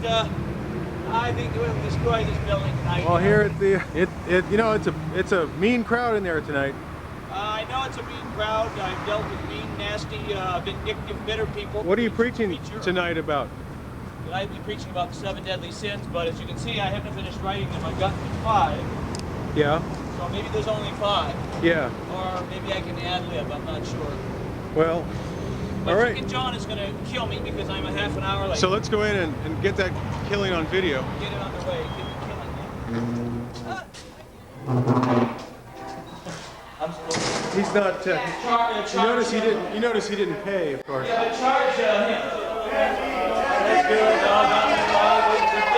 I think we'll destroy this building tonight. Well, here at the, you know, it's a mean crowd in there tonight. I know it's a mean crowd. I've dealt with mean, nasty, vindictive, bitter people. What are you preaching tonight about? I'd be preaching about the 7 deadly sins, but as you can see, I haven't finished writing them. I've gotten to 5. Yeah. So maybe there's only 5. Yeah. Or maybe I can ad-lib, I'm not sure. Well, but all right. Chicken John is going to kill me because I'm a half an hour late. So let's go in and get that killing on video. Get it underway. Get the killing. He's not. You notice he didn't pay, of course. Yeah, but charge him. That's good. The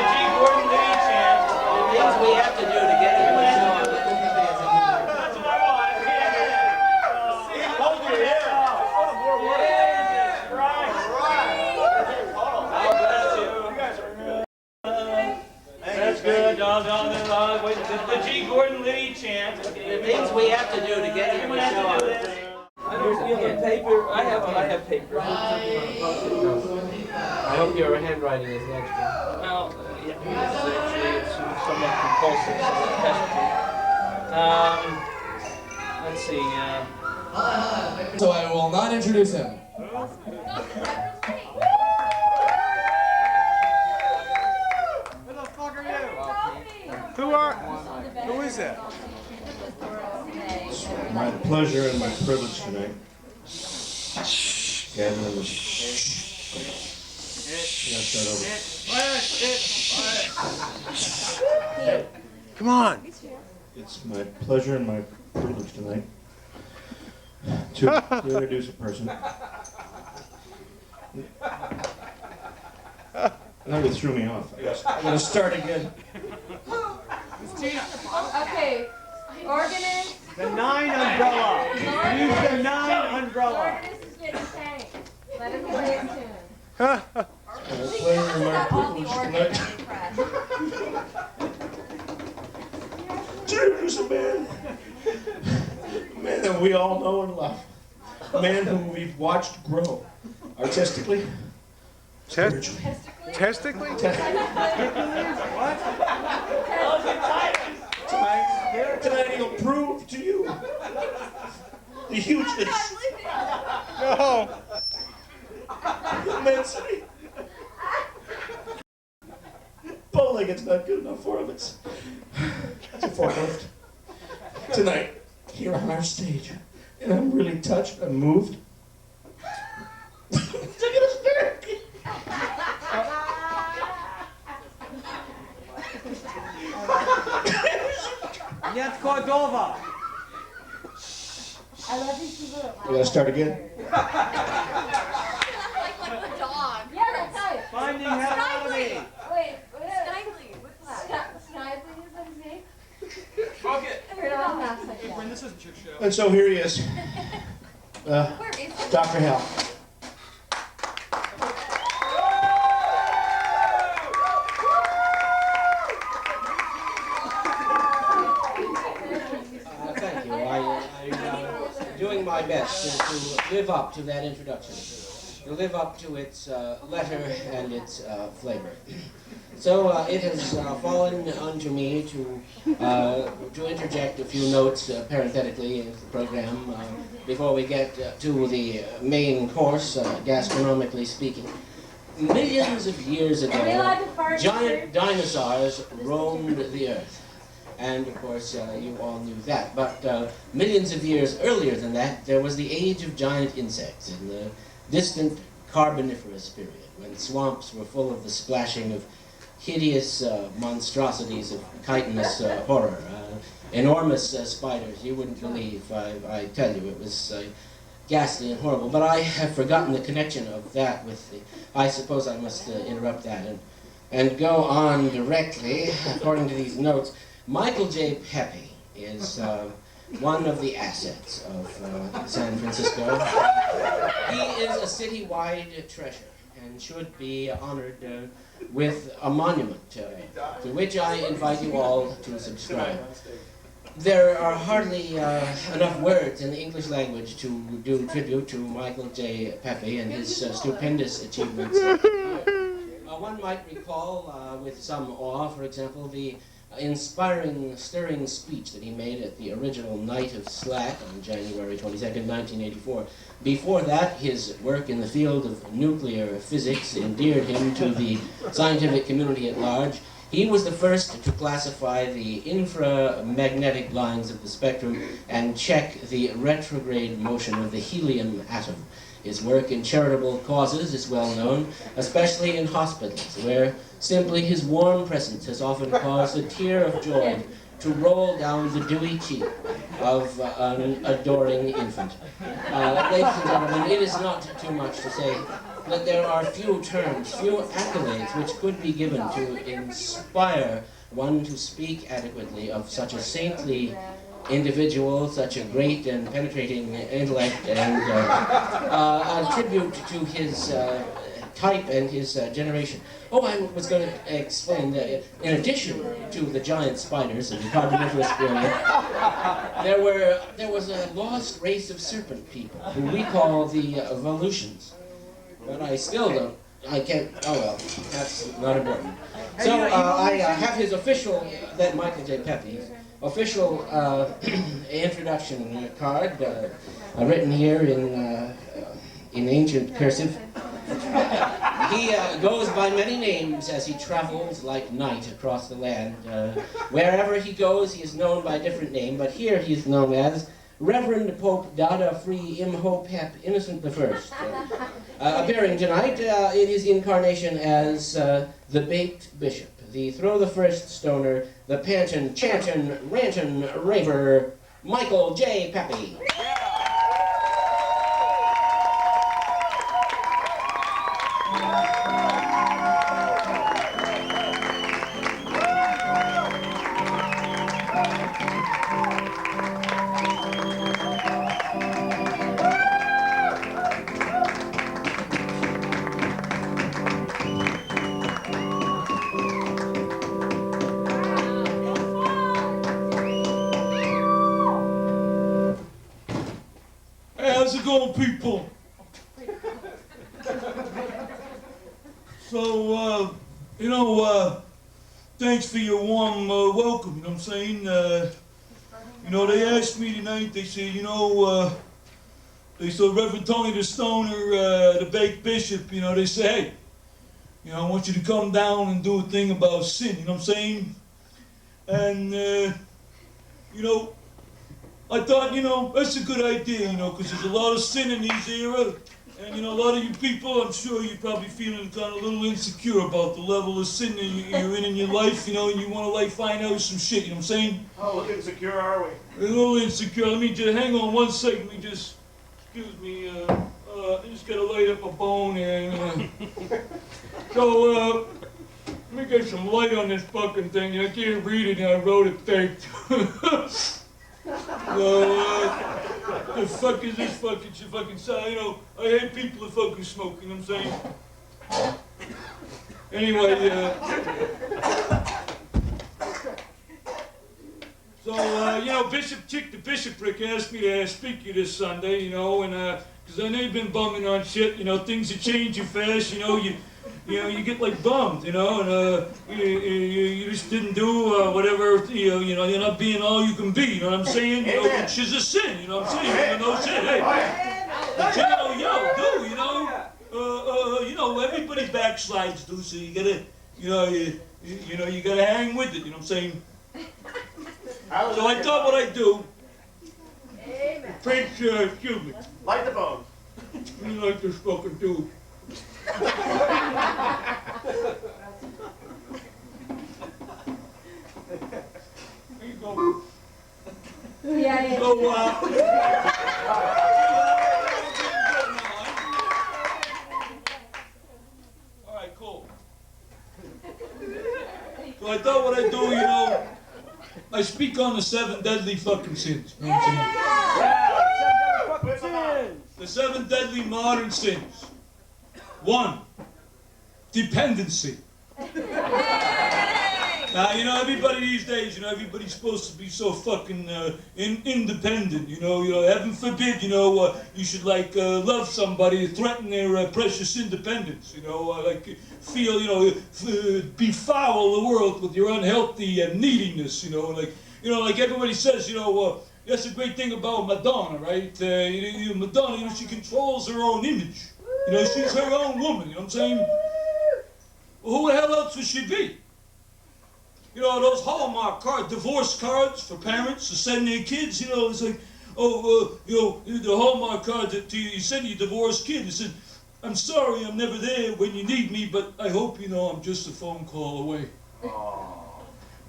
G. Gordon Liddy chant. The things we have to do to get him to show up. That's what I want. See, hold your hair. That's good. The G. Gordon Liddy chant. The things we have to do to get him to show up. Here's paper. I have paper. I hope your handwriting is extra. Well, yeah, it's somewhat compulsive, somewhat pesky. Let's see. So I will not introduce him. Who the fuck are you? Who is that? It's my pleasure and my privilege tonight. Gathering in the Come on. It's my pleasure and my privilege tonight to introduce a person. Now you threw me off. I'm gonna start again. Okay, organist. The 9 umbrella. Use the 9 umbrella. Organist is getting tanked. Let him play his tune. My pleasure and my privilege tonight to introduce a man that we all know and love. A man whom we've watched grow artistically, spiritually. Testically? Tonight he'll prove to you the hugeness, No. the immensity. Bowling, it's not good enough for him. It's a forklift. Tonight, here on our stage, and I'm really touched, I'm moved. Look at his back. Yes, Cordova. I love these people that We gotta start again. like the dog. Yeah, that's right. Finding Harmony. Wait, Snively. What's that? Snively is that his name? Okay. This isn't your show. And so here he is. Where is he? Dr. Hell. Thank you. I'm doing my best to live up to that introduction, to live up to its letter and its flavor. So it has fallen unto me to interject a few notes parenthetically into the program before we get to the main course, gastronomically speaking. Millions of years ago, giant dinosaurs roamed the earth. And of course, you all knew that. But millions of years earlier than that, there was the age of giant insects in the distant Carboniferous period, when swamps were full of the splashing of hideous monstrosities of chitinous horror. Enormous spiders, you wouldn't believe, I tell you, it was ghastly and horrible. But I have forgotten the connection of that with the... I suppose I must interrupt that and go on directly, according to these notes. Michael J. Peppe is one of the assets of San Francisco. He is a citywide treasure and should be honored with a monument to which I invite you all to subscribe. There are hardly enough words in the English language to do tribute to Michael J. Peppe and his stupendous achievements. one might recall with some awe, for example, the inspiring, stirring speech that he made at the original Night of Slack on January 22nd, 1984. Before that, his work in the field of nuclear physics endeared him to the scientific community at large. He was the first to classify the inframagnetic lines of the spectrum and check the retrograde motion of the helium atom. His work in charitable causes is well known, especially in hospitals, where simply his warm presence has often caused a tear of joy to roll down the dewy cheek of an adoring infant. Ladies and gentlemen, it is not too much to say that there are few terms, few accolades which could be given to inspire one to speak adequately of such a saintly individual, such a great and penetrating intellect, and a tribute to his type and his generation. Oh, I was going to explain that in addition to the giant spiders and the continental experiment, there was a lost race of serpent people who we call the Volusians. But I still don't, I can't, oh well, that's not important. So I have his official, that Michael J. Pepe's official introduction card, written here in ancient cursive. He goes by many names as he travels like night across the land. Wherever he goes, he is known by a different name, but here he is known as Reverend Pope Dada Free Imhotep Innocent I. Appearing tonight in his incarnation as the Baked Bishop, the Throw the First Stoner, the Pantin, Chantin, Rantin, Raver, Michael J. Peppe. How's it going, people? So, thanks for your warm welcome, you know what I'm saying? They asked me tonight, they said, they saw Rev Tony The Stoner, the Baked Bishop, they say, hey, I want you to come down and do a thing about sin, you know what I'm saying? And, I thought, that's a good idea, because there's a lot of sin in these era, and, a lot of you people, I'm sure you're probably feeling kind of a little insecure about the level of sin that you're in your life, and you want to, find out some shit, you know what I'm saying? How insecure are we? A little insecure. Let me just, hang on one second, let me just, excuse me, I just gotta light up a bone and, so, let me get some light on this fucking thing. I can't read it and I wrote it taped. The fuck is this fucking sign? I hate people that fucking smoke, you know what I'm saying? Anyway, so, Bishop Chick the Bishopric asked me to speak to you this Sunday, and, because I know you've been bumming on shit, things are changing fast, you get bummed, and you just didn't do whatever, you're not being all you can be, you know what I'm saying? Which is a sin, you know what I'm saying? No shit, hey. But everybody backslides, dude, so you gotta, you gotta hang with it, you know what I'm saying? So I thought what I'd do, preach, excuse me. Light the bone. You like this fucking dude. There you go. Yeah. So, all right, cool. So I thought what I'd do, I speak on the 7 deadly fucking sins. You know what I'm saying? The 7 deadly modern sins. 1, dependency. Now, you know, everybody these days, you know, everybody's supposed to be so fucking independent, you know, heaven forbid, you know, you should, like, love somebody, threaten their precious independence, you know, like, feel, you know, befoul the world with your unhealthy neediness, you know, like everybody says, you know, that's a great thing about Madonna, right? Madonna, you know, she controls her own image. You know, she's her own woman, you know what I'm saying? Well, who the hell else would she be? You know, those Hallmark cards, divorce cards for parents to send their kids, you know, it's like, oh, you know, the Hallmark card that you send your divorced kid, it said, I'm sorry I'm never there when you need me, but I hope you know I'm just a phone call away.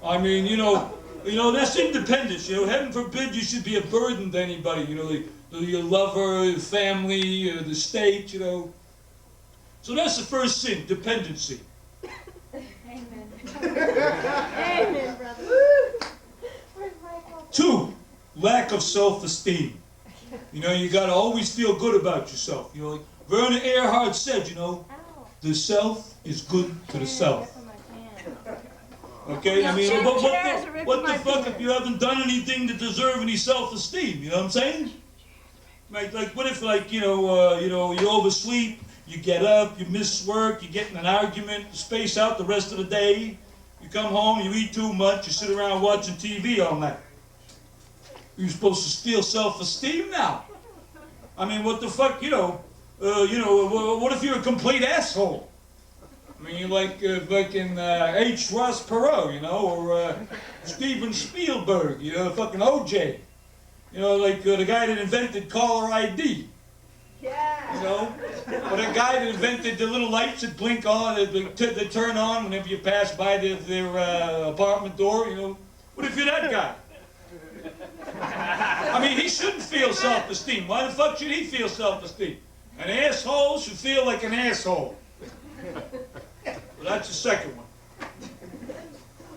I mean, you know, that's independence, you know, heaven forbid you should be a burden to anybody, you know, your lover, your family, the state, you know. So that's the first sin, dependency. Amen, brother. 2, lack of self-esteem. You know, you gotta always feel good about yourself. You know, like Werner Erhard said, you know, the self is good to the self. Okay, I mean, what the fuck if you haven't done anything to deserve any self-esteem? You know what I'm saying? Like what if, like, you oversleep, you get up, you miss work, you get in an argument, you space out the rest of the day, you come home, you eat too much, you sit around watching TV all night. You're supposed to feel self-esteem now. I mean, what the fuck, what if you're a complete asshole? I mean, like fucking H. Ross Perot, you know, or Steven Spielberg, you know, fucking OJ. You know, like the guy that invented caller ID. Yeah. You know, or the guy that invented the little lights that blink on, that turn on whenever you pass by their apartment door, you know. What if you're that guy? I mean, he shouldn't feel self-esteem. Why the fuck should he feel self-esteem? An asshole should feel like an asshole. Well, that's the second one.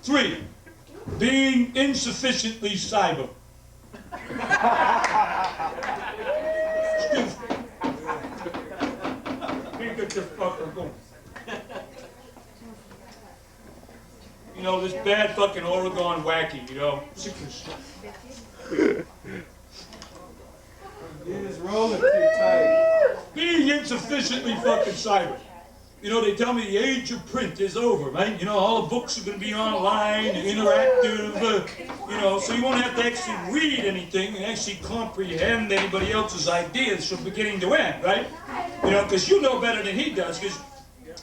3, being insufficiently cyber. Excuse me. Get this fucker going. You know, this bad fucking Oregon wacky, you know. Sick of shit. He's rolling too tight. Being insufficiently fucking cyber. You know, they tell me the age of print is over, right? You know, all the books are going to be online, interactive, you know, so you won't have to actually read anything and actually comprehend anybody else's ideas from beginning to end, right? You know, because you know better than he does, because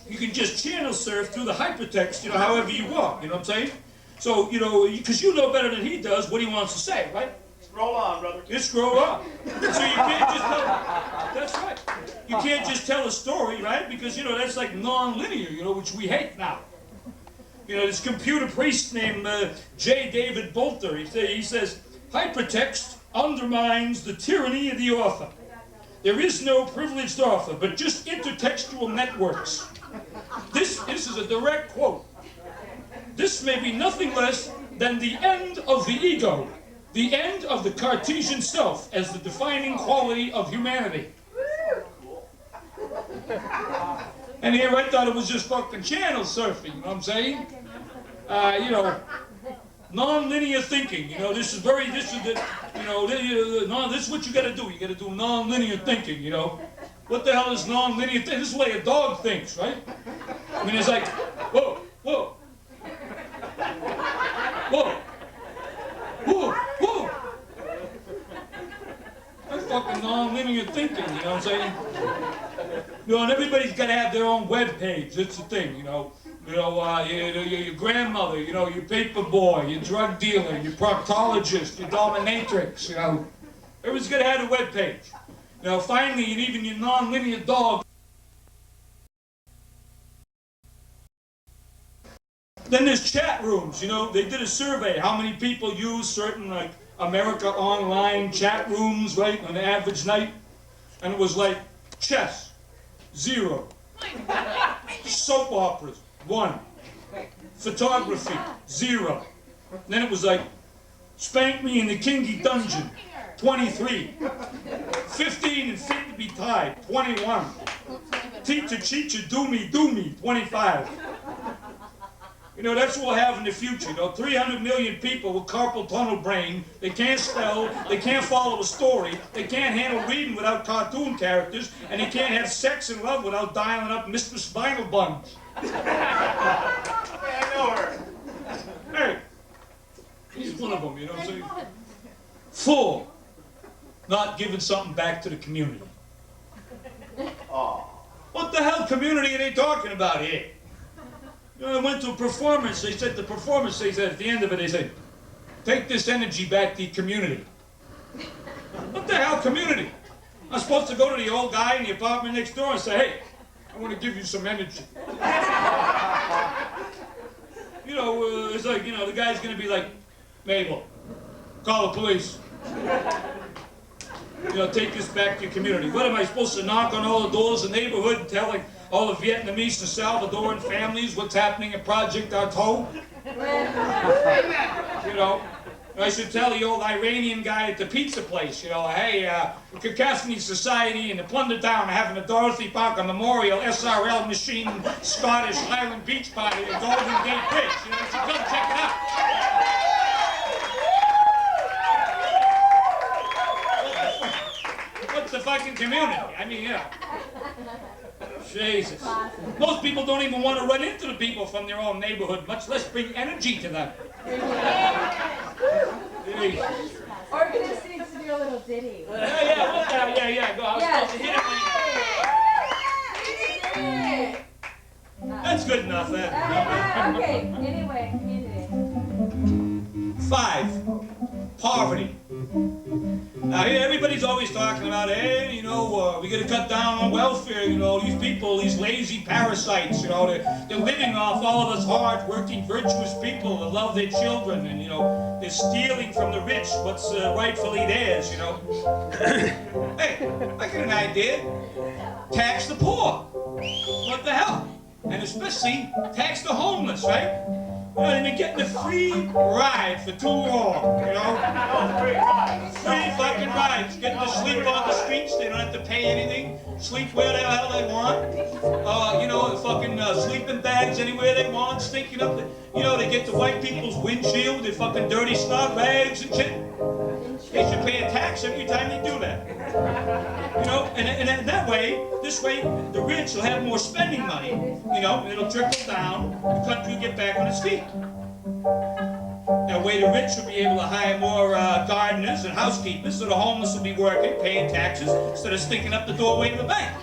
you can just channel surf through the hypertext, you know, however you want, you know what I'm saying? So, you know, because you know better than he does what he wants to say, right? Scroll on, brother. Just scroll up. So you can't just tell, that's right. You can't just tell a story, right? Because, you know, that's like non-linear, you know, which we hate now. You know, this computer priest named J. David Bolter, he says, hypertext undermines the tyranny of the author. There is no privileged author, but just intertextual networks. This is a direct quote. This may be nothing less than the end of the ego. The end of the Cartesian self as the defining quality of humanity. And here I thought it was just fucking channel surfing, you know what I'm saying? You know, non-linear thinking, you know, this is what you gotta do. You gotta do non-linear thinking, you know. What the hell is non-linear thinking? This is the way a dog thinks, right? I mean, it's like, whoa, whoa, whoa. Whoa, whoa! That's fucking non-linear thinking, you know what I'm saying? You know, and everybody's got to have their own web page. That's the thing, you know. Your grandmother, you know, your paper boy, your drug dealer, your proctologist, your dominatrix, you know. Everybody's got to have a web page. You know, finally, and even your non-linear dog. Then there's chat rooms, you know, they did a survey, how many people use certain, like, America Online chat rooms, right, on an average night, and it was like, chess, 0, soap operas, 1, photography, 0, then it was like, spank me in the kinky dungeon, 23, 15 and fit to be tied, 21, teacher, do me, 25, You know, that's what we'll have in the future. You know, 300 million people with carpal tunnel brain. They can't spell, they can't follow a story, they can't handle reading without cartoon characters, and they can't have sex and love without dialing up Mr. Spinal Buns. Hey, I know her. Hey, he's one of them, you know what I'm saying? 4, not giving something back to the community. Oh. What the hell community are they talking about here? You know, I went to a performance, they said at the end of it, they said, take this energy back to the community. What the hell community? I'm supposed to go to the old guy in the apartment next door and say, hey, I want to give you some energy. You know, it's like, you know, the guy's going to be like, Mabel, call the police. You know, take this back to your community. What am I supposed to knock on all the doors in the neighborhood and tell like all the Vietnamese and Salvadoran families what's happening at Project Artaud? You know, I should tell the old Iranian guy at the pizza place, you know, hey, the Circassian Society and the Plunder Town are having a Dorothy Parker Memorial SRL Machine Scottish Highland Beach Party at Golden Gate Bridge. You know, you should come check it out. What's the fucking community? I mean, you know. Jesus. Most people don't even want to run into the people from their own neighborhood, much less bring energy to them. Organist needs to do a little ditty. Yeah, go. I was supposed to hit it. That's good enough, that. Okay, anyway, community. 5, poverty. Now, everybody's always talking about, hey, you know, we gotta cut down on welfare, you know, these people, these lazy parasites, you know, they're living off all of us hard-working, virtuous people that love their children, and, you know, they're stealing from the rich what's rightfully theirs, you know. Hey, I got an idea. Tax the poor. What the hell? And especially tax the homeless, right? You know, they've been getting a free ride for too long, you know? Free fucking rides. Getting to sleep on the streets, they don't have to pay anything. Sleep where the hell they want. You know, fucking sleeping bags anywhere they want, stinking up the, you know, they get the white people's windshield, their fucking dirty snot rags and shit. They should pay a tax every time they do that. You know, and that way, this way, the rich will have more spending money, you know, and it'll trickle down, the country will get back on its feet. That way the rich will be able to hire more gardeners and housekeepers, so the homeless will be working, paying taxes, instead of stinking up the doorway of the bank.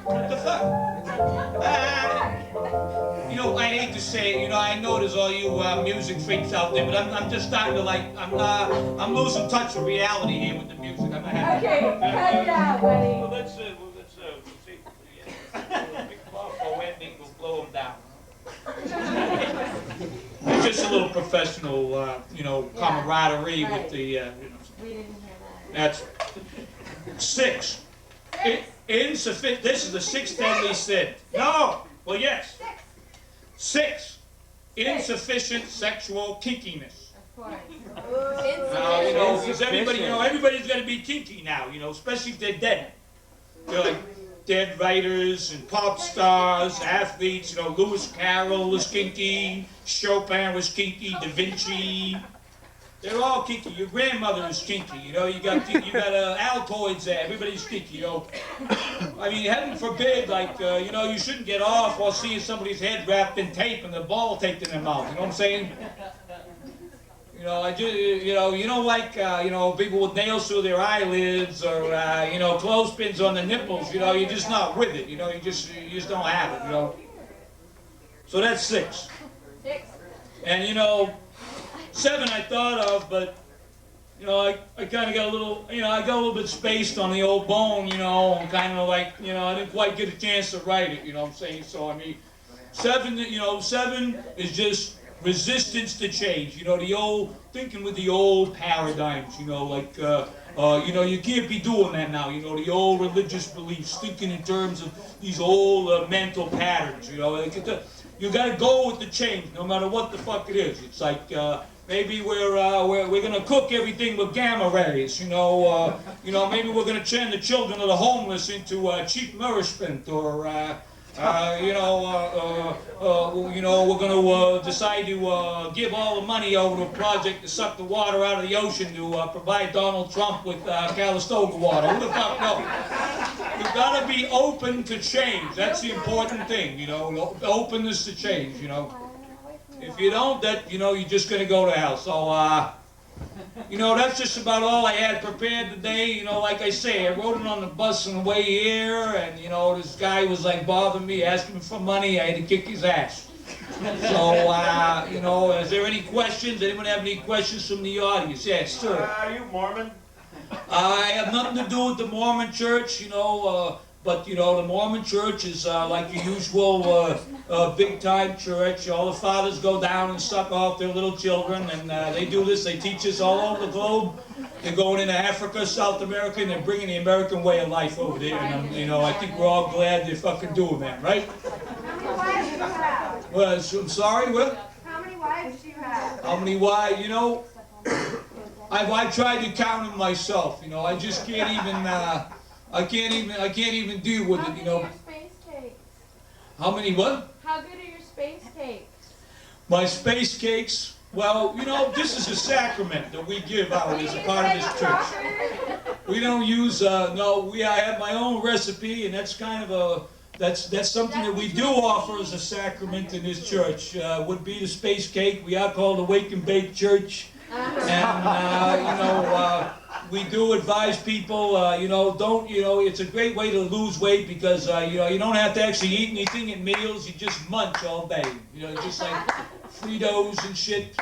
What the fuck? You know, I hate to say it, you know, I know there's all you music freaks out there, but I'm just starting to like, I'm losing touch with reality here with the music. I'm gonna have Okay, cut it out, buddy. Well, let's see. Big for ending will blow them down. It's just a little professional, you know, camaraderie with the, you know. We didn't hear that. That's 6. Insufficient. This is the 6th deadly sin. No. Well, yes. 6. Insufficient sexual kinkiness. Of course. Now, you know, because everybody, you know, everybody's got to be kinky now, you know, especially if they're dead. They're like dead writers and pop stars, athletes, you know, Lewis Carroll was kinky, Chopin was kinky, Da Vinci. They're all kinky. Your grandmother is kinky, you know, you got Altoids there, everybody's kinky, you know. I mean, heaven forbid, like, you know, you shouldn't get off while seeing somebody's head wrapped in tape and the ball taped in their mouth, you know what I'm saying? You know, you don't like, you know, people with nails through their eyelids or, you know, clothespins on the nipples, you know, you're just not with it, you know, you just don't have it, you know. So that's 6. 6. And, you know, 7 I thought of, but, you know, I kind of got a little, you know, I got a little bit spaced on the old bone, you know, and kind of like, you know, I didn't quite get a chance to write it, you know what I'm saying? So, I mean, 7, you know, 7 is just resistance to change, you know, the old, thinking with the old paradigms, you know, like, you know, you can't be doing that now, you know, the old religious beliefs, thinking in terms of these old mental patterns, you know, like, you gotta go with the change, no matter what the fuck it is. It's like, Maybe we're gonna cook everything with gamma rays. Maybe we're gonna turn the children of the homeless into cheap nourishment, or we're gonna decide to give all the money over to a project to suck the water out of the ocean to provide Donald Trump with Calistoga water. Who the fuck knows? You've got to be open to change. That's the important thing. Openness to change. If you don't, you're just gonna go to hell. So, that's just about all I had prepared today. Like I say, I rode it on the bus on the way here, and this guy was like bothering me, asking me for money. I had to kick his ass. So, is there any questions? Anyone have any questions from the audience? Yes, sir. Are you Mormon? I have nothing to do with the Mormon Church, but the Mormon Church is like your usual big-time church. All the fathers go down and suck off their little children, and they do this. They teach this all over the globe. They're going into Africa, South America, and they're bringing the American way of life over there. And I think we're all glad they're fucking doing that, right? How many wives do you have? Well, I'm sorry, what? How many wives do you have? How many wives? I tried to count them myself. I just can't even. I can't even deal with it. How good are your space cakes? How many what? How good are your space cakes? My space cakes. Well, this is a sacrament that we give out as a part of this church. We don't use. No, I have my own recipe, and that's kind of that's something that we do offer as a sacrament in this church. Would be the space cake. We are called the Wake and Bake Church. And we do advise people, don't, it's a great way to lose weight because, you don't have to actually eat anything at meals. You just munch all day. Just like Fritos and shit.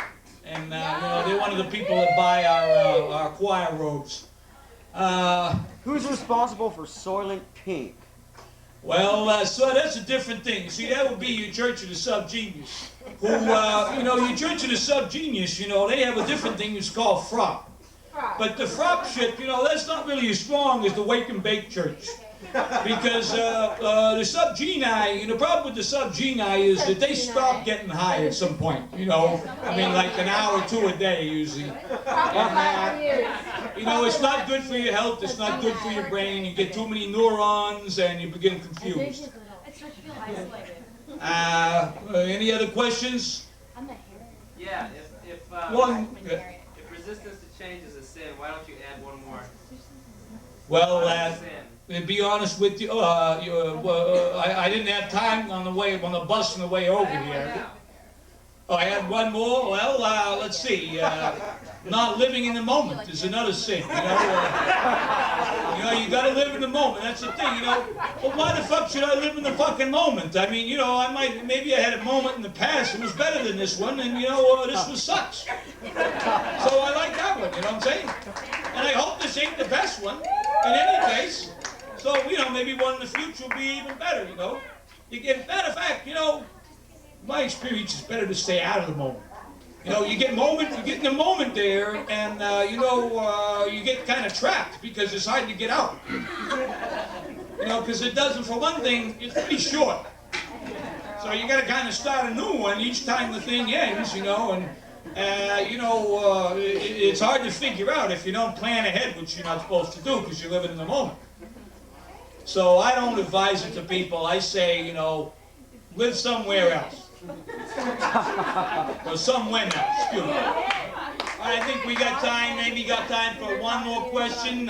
And, they're one of the people that buy our choir robes. Who's responsible for Soylent Pink? Well, so that's a different thing. See, that would be your Church of the Subgenius. Who, your Church of the Subgenius, they have a different thing that's called frop. But the frop shit, that's not really as strong as the Wake and Bake Church. Because the subgenii, the problem with the subgenii is that they stop getting high at some point, like an hour or two a day usually. It's not good for your health, it's not good for your brain, you get too many neurons and you begin confused. Any other questions? Yeah, if resistance to change is a sin, why don't you add one more? Well, to be honest with you, I didn't have time on the bus on the way over here. Oh, I had one more. Well, let's see. Not living in the moment is another sin. You got to live in the moment. That's the thing. But why the fuck should I live in the fucking moment? I mean, maybe I had a moment in the past that was better than this one, and this one sucks. So I like that one. You know what I'm saying? And I hope this ain't the best one. In any case. So, maybe one in the future will be even better, matter of fact, my experience is better to stay out of the moment. You get in the moment there, and, you get kind of trapped because it's hard to get out. Because it doesn't, for one thing, it's pretty short. So you got to kind of start a new one each time the thing ends, and, it's hard to figure out if you don't plan ahead, which you're not supposed to do because you're living in the moment. So I don't advise it to people. I say, live somewhere else. Or somewhere else, excuse me. I think we got time, maybe got time for one more question.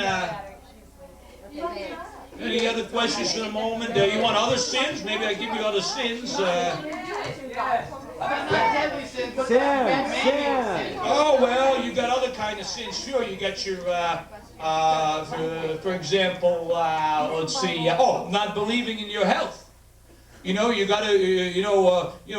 Any other questions for the moment? You want other sins? Maybe I give you other sins. Sin. Oh, well, you got other kind of sins. Sure, you got your, for example, let's see, not believing in your health. You gotta,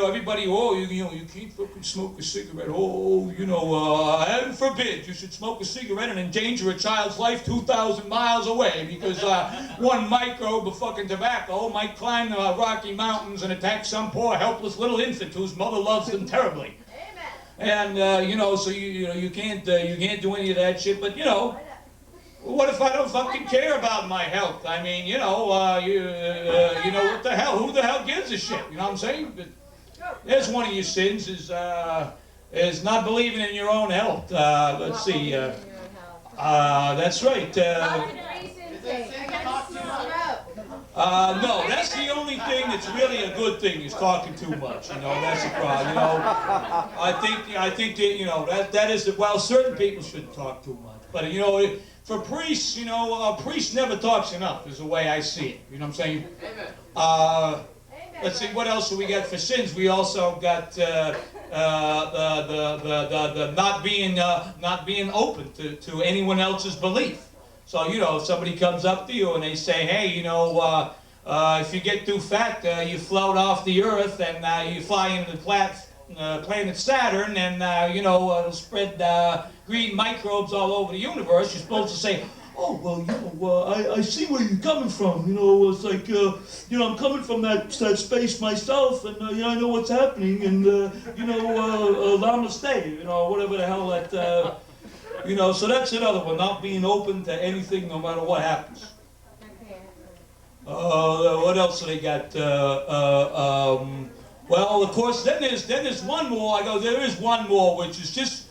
everybody, you can't fucking smoke a cigarette. Heaven forbid you should smoke a cigarette and endanger a child's life 2,000 miles away because one microbe of fucking tobacco might climb the Rocky Mountains and attack some poor helpless little infant whose mother loves them terribly. And, so you can't do any of that shit, but, what if I don't fucking care about my health? I mean, what the hell? Who the hell gives a shit? You know what I'm saying? But there's one of your sins is, is not believing in your own health. Let's see. That's right. No, that's the only thing that's really a good thing is talking too much. You know, that's the problem. You know, I think that, you know, that is well, certain people shouldn't talk too much. But you know, for priests, you know, a priest never talks enough. Is the way I see it. You know what I'm saying? Let's see, what else do we got for sins? We also got the not being open to anyone else's belief. So, you know, if somebody comes up to you and they say, hey, you know, if you get too fat, you float off the earth and you fly into the planet Saturn and, you know, it'll spread green microbes all over the universe, you're supposed to say, oh, well, you know, I see where you're coming from. You know, it's like, you know, I'm coming from that space myself, and, you know, I know what's happening, and, you know, namaste, you know, whatever the hell that, you know, so that's another one, not being open to anything no matter what happens. What else do they got? Well, of course, then there's one more. There is one more, which is just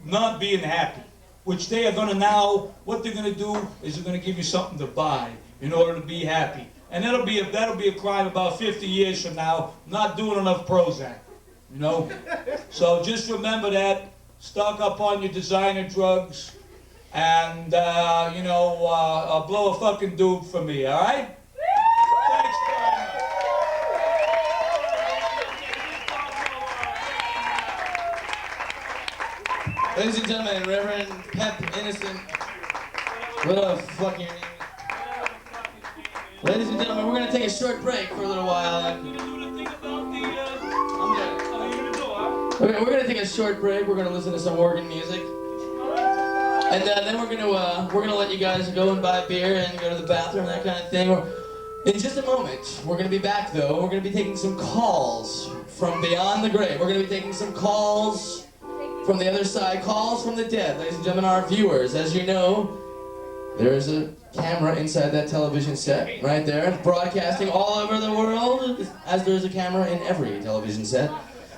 not being happy. Which they are going to now, what they're going to do is they're going to give you something to buy in order to be happy. And that'll be a crime about 50 years from now, not doing enough Prozac, you know? So just remember that, stock up on your designer drugs, and, you know, blow a fucking dude for me, all right? Thanks very much. Ladies and gentlemen, Reverend Peppe Innocent. What the fuck your name is? Ladies and gentlemen, we're going to take a short break for a little while. Okay, we're going to take a short break. We're going to listen to some organ music. And then we're going to let you guys go and buy beer and go to the bathroom, that kind of thing. In just a moment, we're going to be back, though. We're going to be taking some calls from beyond the grave. We're going to be taking some calls from the other side, calls from the dead. Ladies and gentlemen, our viewers, as you know, there is a camera inside that television set right there. It's broadcasting all over the world, as there is a camera in every television set.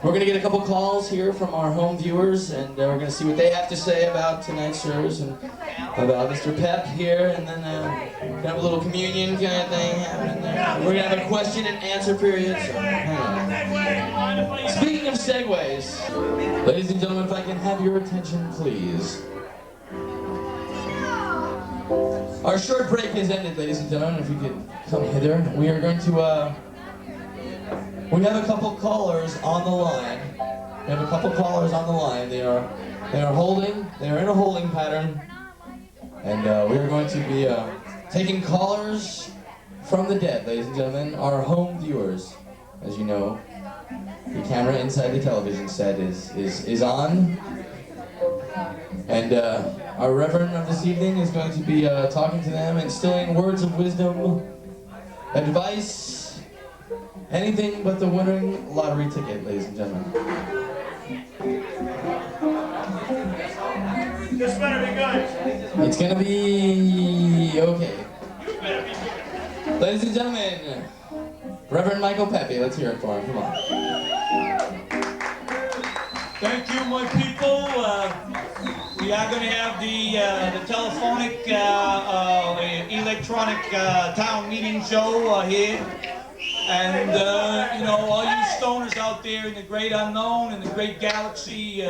We're going to get a couple calls here from our home viewers, and we're going to see what they have to say about tonight's service and about Mr. Peppe here, and then we're going to have a little communion kind of thing happening there. We're going to have a question and answer period. So hang on. Speaking of segues, ladies and gentlemen, if I can have your attention, please. Our short break has ended, ladies and gentlemen. If you could come hither, we are going to. We have a couple callers on the line. They are in a holding pattern, and we are going to be taking callers from the dead, ladies and gentlemen, our home viewers. As you know, the camera inside the television set is on, and our Reverend of this evening is going to be talking to them, instilling words of wisdom, advice, anything but the winning lottery ticket, ladies and gentlemen. This better be good. It's gonna be okay. Ladies and gentlemen, Reverend Michael Peppe, let's hear it for him, come on. Thank you, my people. We are going to have the telephonic, electronic town meeting show here. And, you know, all you stoners out there in the great unknown, in the great galaxy,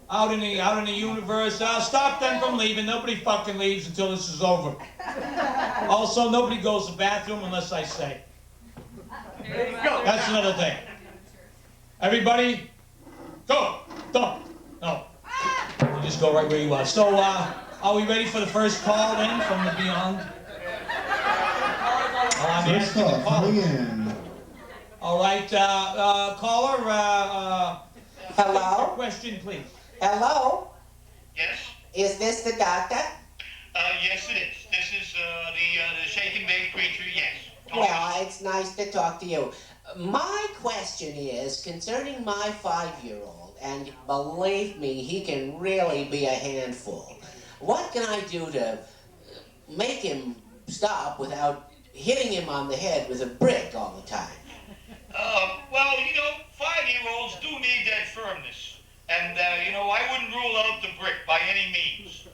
out in the universe, stop them from leaving. Nobody fucking leaves until this is over. Also, nobody goes to the bathroom unless I say. That's another thing. Everybody, go. Don't. No. You just go right where you are. So, are we ready for the first call then from the beyond? First call, coming in. All right, caller, Hello? question, please. Hello? Yes? Is this the doctor? Yes it is. This is the shake and bake preacher, yes. Well, it's nice to talk to you. My question is concerning my 5-year-old, and believe me, he can really be a handful. What can I do to make him stop without hitting him on the head with a brick all the time? Well, you know, 5-year-olds do need that firmness. And, I wouldn't rule out the brick by any means.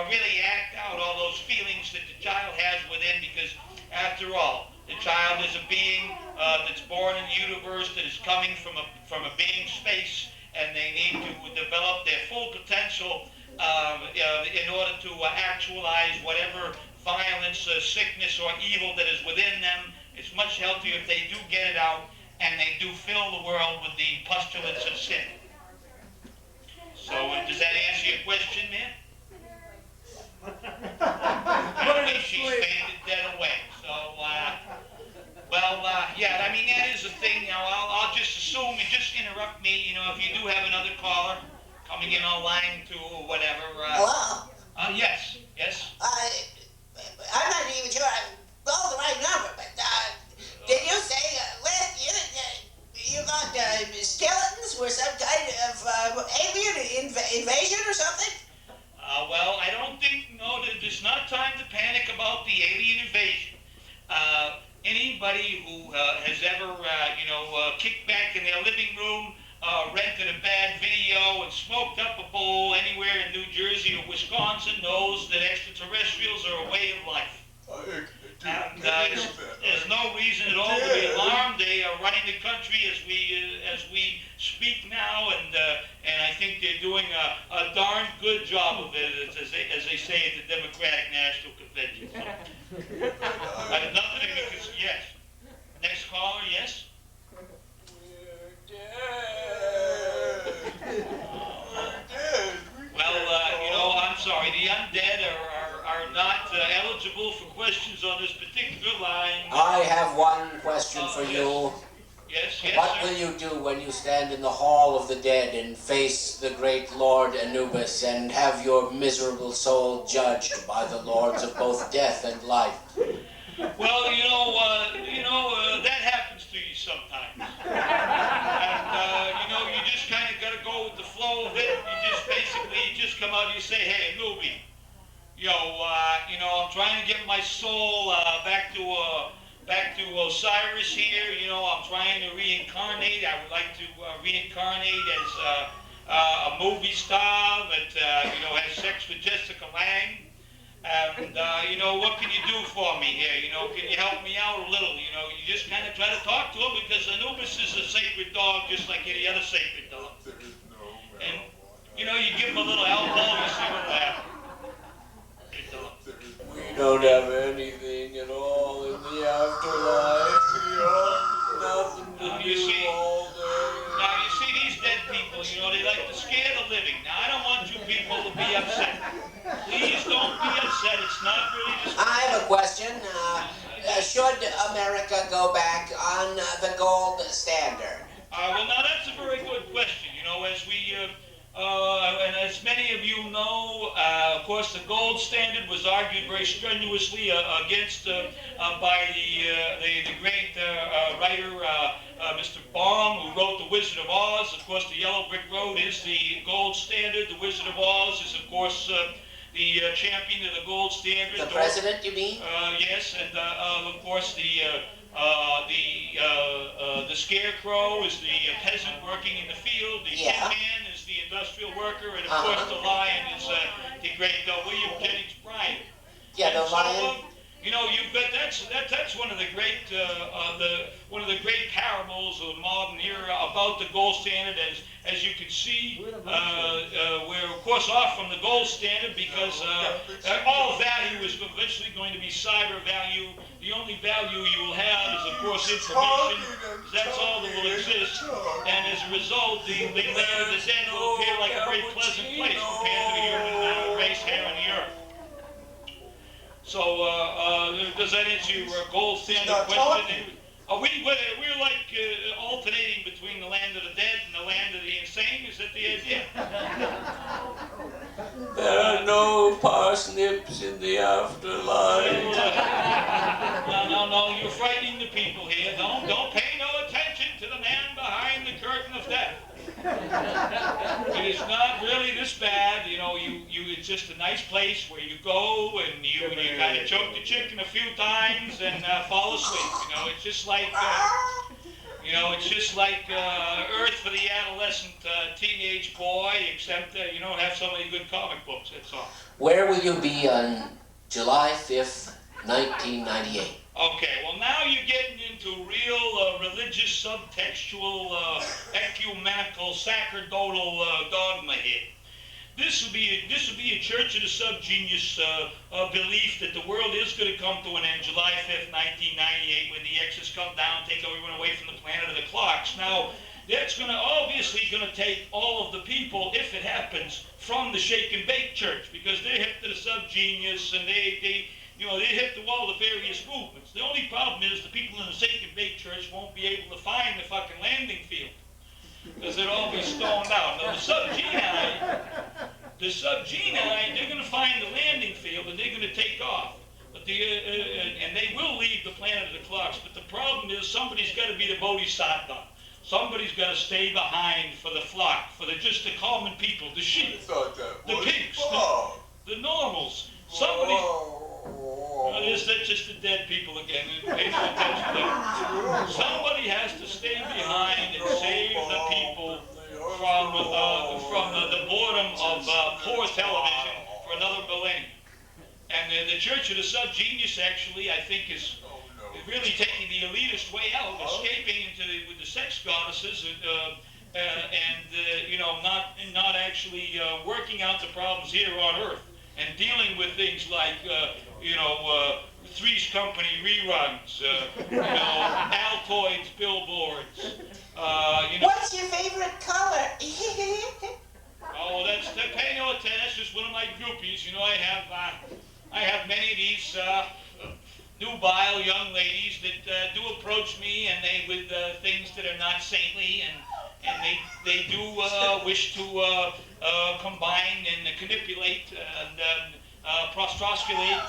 Really act out all those feelings that the child has within, because after all, the child is a being that's born in the universe, that is coming from a being space, and they need to develop their full potential in order to actualize whatever violence, sickness, or evil that is within them. It's much healthier if they do get it out and they do fill the world with the postulates of sin. So does that answer your question, man? She faded dead away. So, yeah, I mean, that is a thing. I'll just assume you just interrupt me, if you do have another caller coming in on line 2 or whatever. Hello? Yes. I'm not even sure I called the right number, but did you say last year that you got skeletons were some kind of alien invasion or something? Well, I don't think, there's not time to panic about the alien invasion. Anybody who has ever, kicked back in their living room, rented a bad video and smoked up a bowl anywhere in New Jersey or Wisconsin knows that extraterrestrials are a way of life. And there's no reason at all to be alarmed. They are running the country as we speak now, and I think they're doing a darn good job of it, as they say at the Democratic National Convention. I have nothing to yes. Next caller, yes. Well, I'm sorry. The undead are not eligible for questions on this particular line. I have one question for you. Yes, What sir. will you do when you stand in the Hall of the Dead and face the great Lord Anubis and have your miserable soul judged by the lords of both death and life? Well, that happens to you sometimes. And, you just kind of got to go with the flow of it. You just come out and you say, hey, Anubis, I'm trying to get my soul back to Osiris here. I'm trying to reincarnate. I would like to reincarnate as a movie star that, has sex with Jessica Lange. And, what can you do for me here? Can you help me out a little? You just kind of try to talk to him, because Anubis is a sacred dog just like any other sacred dog. And, you give him a little elbow, you see what will happen. We don't have anything at all in the afterlife. Nothing to do all day. Now, you see, these dead people, they like to scare the living. Now, I don't want you people to be upset. Please don't be upset. It's not really just... I have a question. Should America go back on the gold standard? Well, now, that's a very good question. As we... and as many of you know, of course, the gold standard was argued very strenuously against by the great writer, Mr. Baum, who wrote The Wizard of Oz. Of course, the Yellow Brick Road is the gold standard. The Wizard of Oz is, of course, the champion of the gold standard. The president, you mean? Yes, and of course, the scarecrow is the peasant working in the field. The tin man is the industrial worker, and of course the lion is the great William Jennings Bryan. Yeah, and the lion. You've got that's one of the great parables of the modern era about the gold standard. As you can see, we're of course off from the gold standard, because all value is eventually going to be cyber value. The only value you will have is, of course, information. That's all that will exist. And as a result, the land of the dead will appear like a very pleasant place compared to the human race here on the earth. So, does that answer your gold standard question? We're like alternating between the land of the dead and the land of the insane. Is that the idea? There are no parsnips in the afterlife. No, you're frightening the people here. Don't pay no attention to the man behind the curtain of death. It is not really this bad. It's just a nice place where you go and you kind of choke the chicken a few times and fall asleep. It's just like, You know, it's just like Earth for the adolescent teenage boy, except you don't have so many good comic books, that's all. Where will you be on July 5th, 1998? Okay, well now you're getting into real religious, subtextual, ecumenical, sacerdotal dogma here. This would be a church of the subgenius belief that the world is going to come to an end July 5th, 1998, when the X's come down, take everyone away from the planet of the clocks. Now, that's obviously going to take all of the people, if it happens, from the shake and bake church, because they're hip to the subgenius and they're hip to all the various movements. The only problem is the people in the shake and bake church won't be able to find the fucking landing field, because they'll all be stoned out. Now, the subgenii, they're going to find the landing field and they're going to take off. But and they will leave the planet of the clocks. But the problem is somebody's got to be the bodhisattva. Somebody's got to stay behind for the flock, for the common people, the sheep, the pigs, the normals. That's just the dead people again. Pay no attention to them. Somebody has to stay behind and save the people from the boredom of poor television for another millennium. And the Church of the Subgenius, actually, I think, is really taking the elitist way out, escaping with the sex goddesses, not actually working out the problems here on Earth and dealing with things like Three's Company reruns, Altoids billboards. What's your favorite color? Oh, pay no attention. That's just one of my groupies. I have many of these nubile young ladies that do approach me, and they with things that are not saintly, and they do wish to combine and manipulate and prostrosculate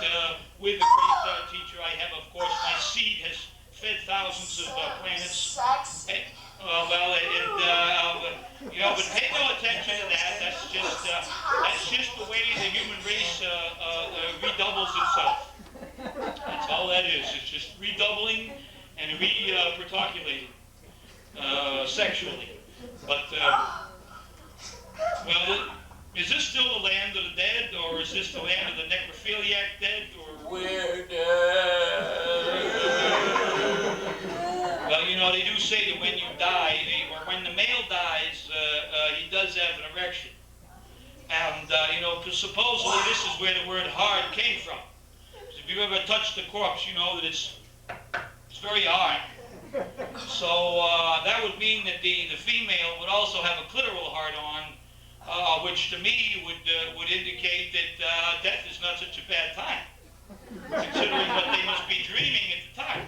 with the great teacher I have. Of course, my seed has fed thousands of planets. But pay no attention to that. That's just the way the human race redoubles itself. That's all that is. It's just redoubling and reprotoculating sexually. But is this still the land of the dead, or is this the land of the necrophiliac dead, or We're dead. Well, they do say that when you die, or when the male dies, he does have an erection. And, because supposedly this is where the word hard came from. So if you've ever touched the corpse, you know that it's very hard. So that would mean that the female would also have a clitoral hard-on, which to me would indicate that death is not such a bad time, considering what they must be dreaming at the time.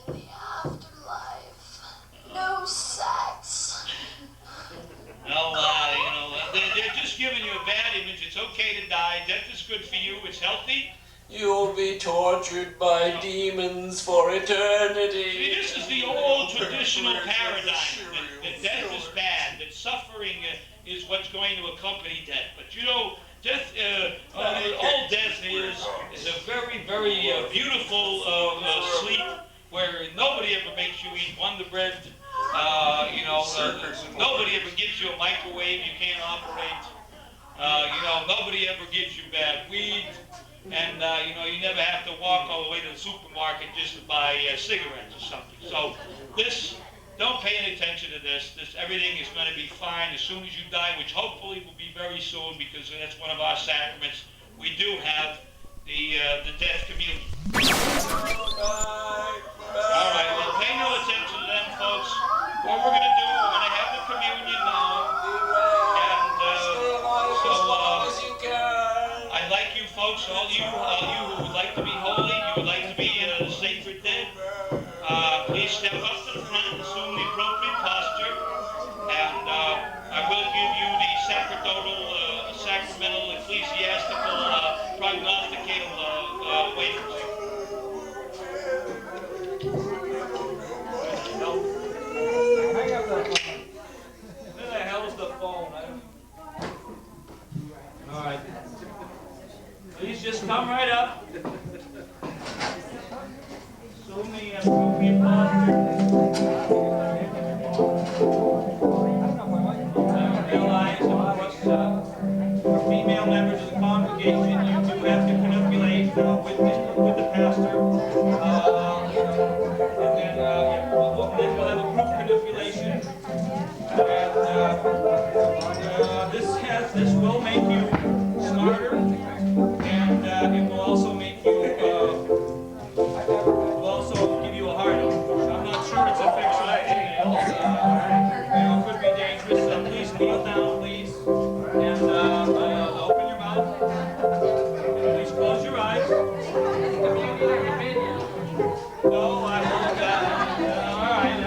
In the afterlife, no sex. Well, they're just giving you a bad image. It's okay to die. Death is good for you. It's healthy. You'll be tortured by demons for eternity. See, this is the old traditional paradigm, that death is bad, that suffering is what's going to accompany death. But death, all death is a very, very beautiful sleep where nobody ever makes you eat Wonder Bread. Nobody ever gives you a microwave you can't operate. Nobody ever gives you bad weed. And, you never have to walk all the way to the supermarket just to buy cigarettes or something. So don't pay any attention to this. Everything is going to be fine as soon as you die, which hopefully will be very soon, because that's one of our sacraments. We do have the death communion. All right, well, pay no attention to them, folks. What we're going to do, we're going to have the communion now. I'd like you folks, all you who would like to be holy, you would like to be the sacred dead, please step up to the front, assume the appropriate posture, and I will give you the sacerdotal, sacramental, ecclesiastical, prognosticatal wafers. Where the hell's the phone? All right. Please just come right up. So assume the appropriate posture. Realize, of course, for female members of the congregation, you do have to manipulate with the pastor. And then we'll have a group manipulation. And this will make you smarter, and it will also make you, will also give you a heart. I'm not sure it's affects anything else. It could be dangerous. Please kneel down, please, and open your mouth. Please close your eyes. No, I won't. All right.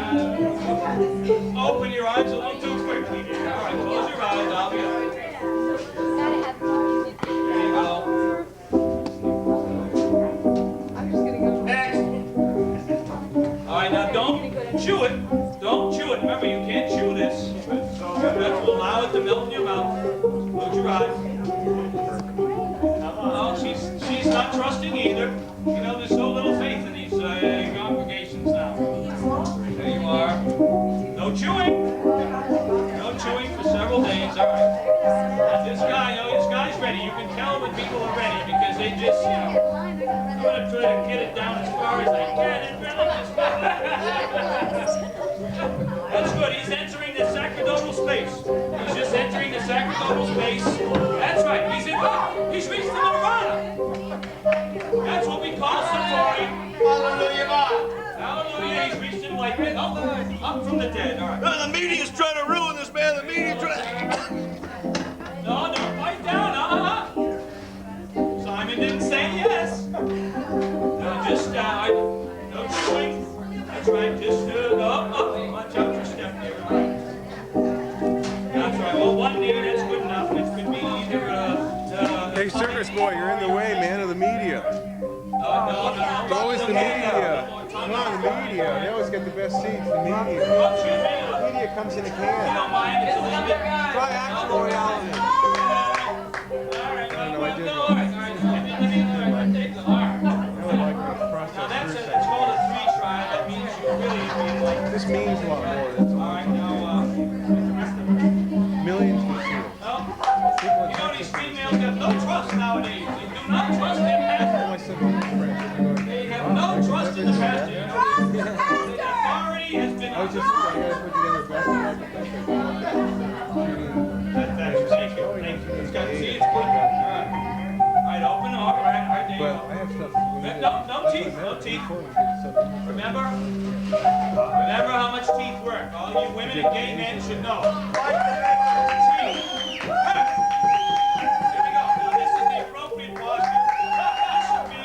Open your eyes a little too quickly. All right, close your eyes. I'll be. There you go. Next. All right, now don't chew it. Don't chew it. Remember, you can't chew this. So that will allow it to melt in your mouth. Close your eyes. No, she's not trusting either. You know, there's so little faith in these congregations now. There you are. No chewing. No chewing for several days. All right. This guy's ready. You can tell when people are ready because they just, I'm going to try to get it down as far as I can and really just... That's good. He's entering the sacerdotal space. He's just entering the sacerdotal space. That's right. He's reached the nirvana. That's what we call satori. Hallelujah. Hallelujah. He's reached enlightenment. Up from the dead. All right. The media's trying to ruin this, man. The media's trying. No, pipe down. Simon didn't say yes. No, just no chewing. That's right. Just up. Watch out for step there. That's right. Well, one knee, that's good enough. It could be either. Hey, circus boy, you're in the way, man, of the media. No. It's always the media. Come on, the media. They always get the best seats. The media. The media comes in a can. You don't mind? It's a little bit. Try actual reality. It's called a 3-try. That means you really like. This means a lot more. That's all. Alright, now, millions will see it. you know these females have no trust nowadays. They do not trust their pastor. They have no trust in the pastor. You know, the authority has been. I was just I gotta put together a best Thank you. It's got, see, it's good. Alright, open up. Alright, there you go. I have stuff. No teeth. Remember how much teeth work. All you women and gay men should know. Teeth. Here we go. Now this is the appropriate posture. This would be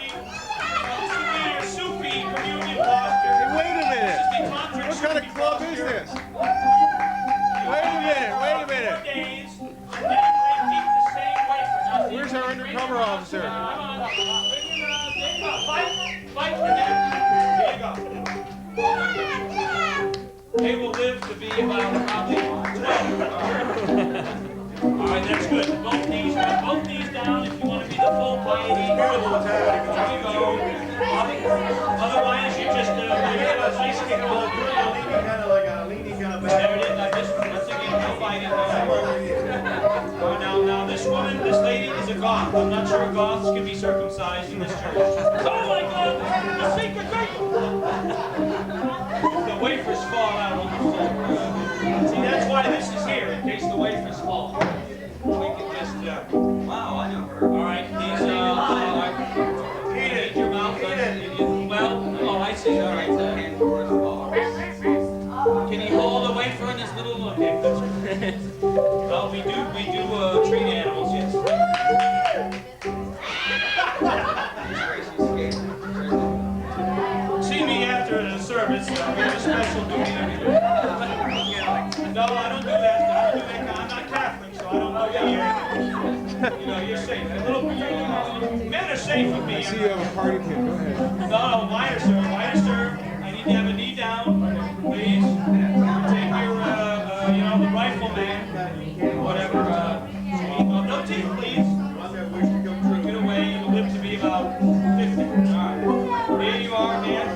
your soupy communion posture. Hey, wait a minute. This is the tantric What kind of club is this? Wait a minute. 4 days, and then they keep the same way for nothing. Where's our undercover officer? Fight for him. There you go. They will live to be about probably 12. All right, that's good. Both knees down if you want to be the full piety. There you go. Otherwise, you just leaning kind of back. There it is. Once again, no fighting. Now this lady is a goth. I'm not sure goths can be circumcised in this church. Oh my God! The secret wafer! The wafers fall out on the floor. See, that's why this is here, in case the wafers fall. We can just, wow, I know her. All right, these, eat it. Your mouth. Well, oh, I see. All right, can you hold a wafer in this little? Okay, that's right. Well, we do treat animals, yes. See me after the service. We have a special duty. No, I don't do that. I'm not Catholic, so I don't know that. You know, you're safe. Men are safe with me. I see you have a party pin. Go ahead. No, minor serve. I need to have a knee down, please. Take your, the rifleman, whatever. No teeth, please. Take it away. You'll live to be about 50. All right. Here you are, man.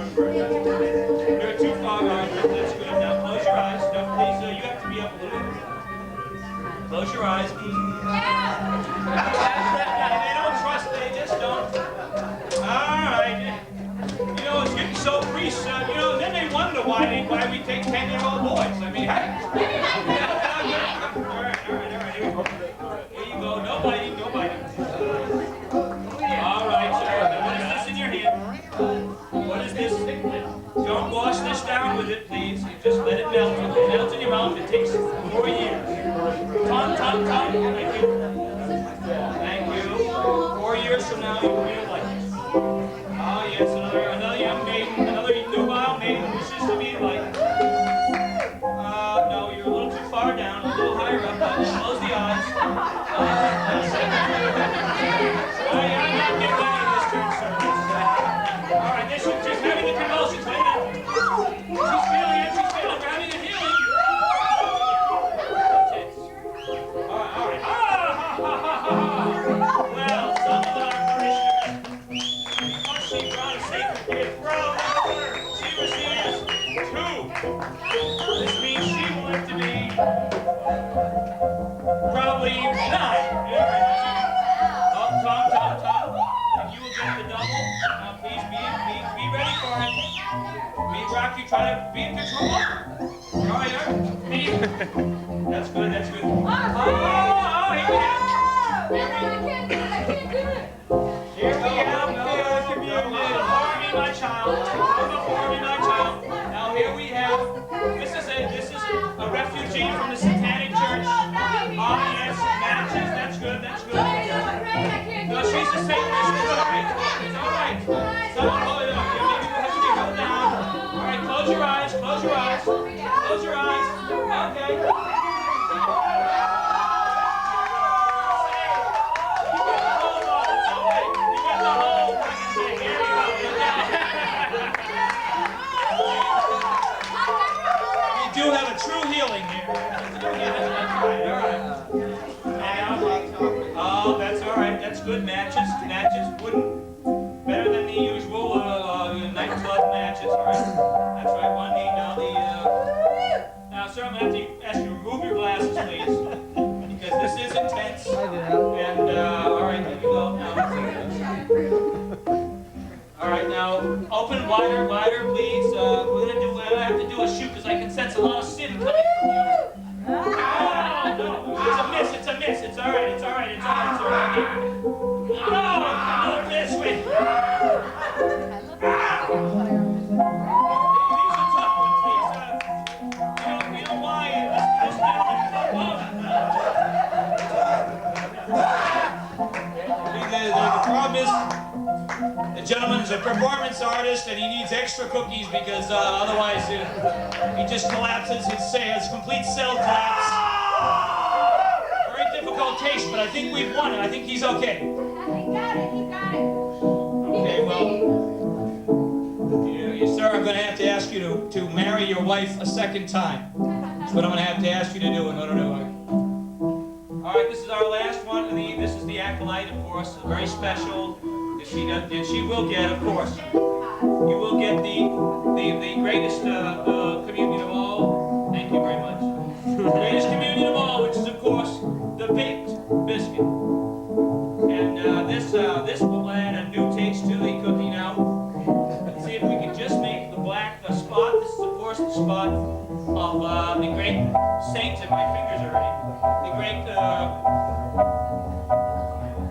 take 10-year-old boys. I mean, hey. All right. Here you go. No biting. All right, sir. What is this in your hand? What is this? Don't wash this down with it, please. You just let it melt. It melts in your mouth. It takes 4 years. Tom. Thank you. Thank you. 4 years from now, you will like it. Oh, yes, another young maiden, another nubile maiden wishes to be like. No, you're a little too far down, a little higher up. Close the eyes. I'm not getting any of this church service. All right, she's having the convulsions. Wait a minute. She's feeling it. We're having a healing. All right. Well, some of our parishioners, because she brought a sacred gift, she receives 2. This means she will live to be probably 9. Tom. And you will get the double. Now, please be ready for it. Me, Rocky, try to be in control. All right, That's good. Oh, here we have. I can't do it. Here we have the communion. Before me, my child. Now here we have. This is a refugee from the Satanic Church. Yes, matches. That's good. No, she's a Satanist. It's all right. Maybe we'll have to be held down. All right, close your eyes. Okay. You do have a true healing here. All right. Oh, that's all right. That's good. Matches. Wooden. Better than the usual nightclub matches. All right. That's right. One knee. Now, sir, I'm going to have to ask you to remove your glasses, please, because this is intense. And all right, there you go. All right, now open wider, please. We're gonna have to do a shoot because I can sense a lot of sin coming from you. No, it's a miss. It's all right. No, another miss. Wait. These are tough ones. You know why this gentleman. The problem is. The gentleman's a performance artist and he needs extra cookies because otherwise he just collapses. He has complete cell collapse. Very difficult case, but I think we've won it. I think he's okay. He got it. Okay, well, sir, I'm going to have to ask you to marry your wife a second time. That's what I'm going to have to ask you to do in order to. All right, this is our last one. This is the acolyte, of course, very special. She will get, of course. You will get the greatest communion of all. Thank you very much. The greatest communion of all, which is, of course, the baked biscuit. And this will add a new taste to the cookie now. Let's see if we can just make the black spot. This is, of course, the spot of the great saint, and my fingers are hurting.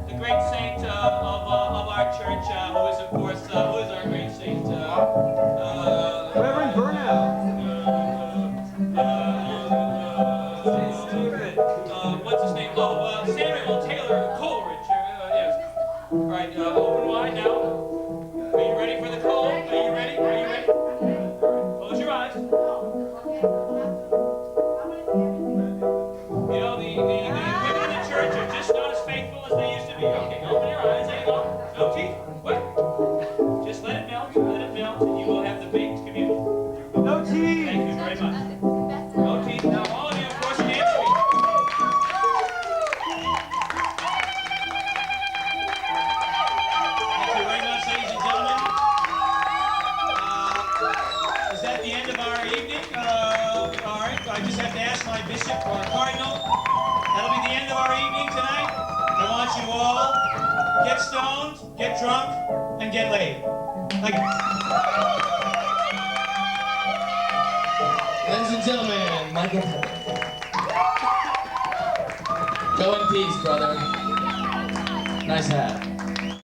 The great saint of our church, who is, of course, who is our great saint? Reverend Burnout. What's his name? Samuel Taylor Coleridge. Yes. All right, open wide now. Are you ready for the call? Are you ready? Close your eyes. You know, the women in the church are just not as faithful as they used to be. Okay, open your eyes. There you go. No teeth. What? Just let it melt, and you will have the baked communion. No teeth. Thank you very much. No teeth. Now, all of you, of course, dance with me. Thank you very much, ladies and gentlemen. Is that the end of our evening? All right. I just have to ask my bishop or our cardinal. That'll be the end of our evening tonight. I want you all get stoned, get drunk, and get laid. Like and gentlemen, Michael Peppe. Go in peace, brother. Nice hat.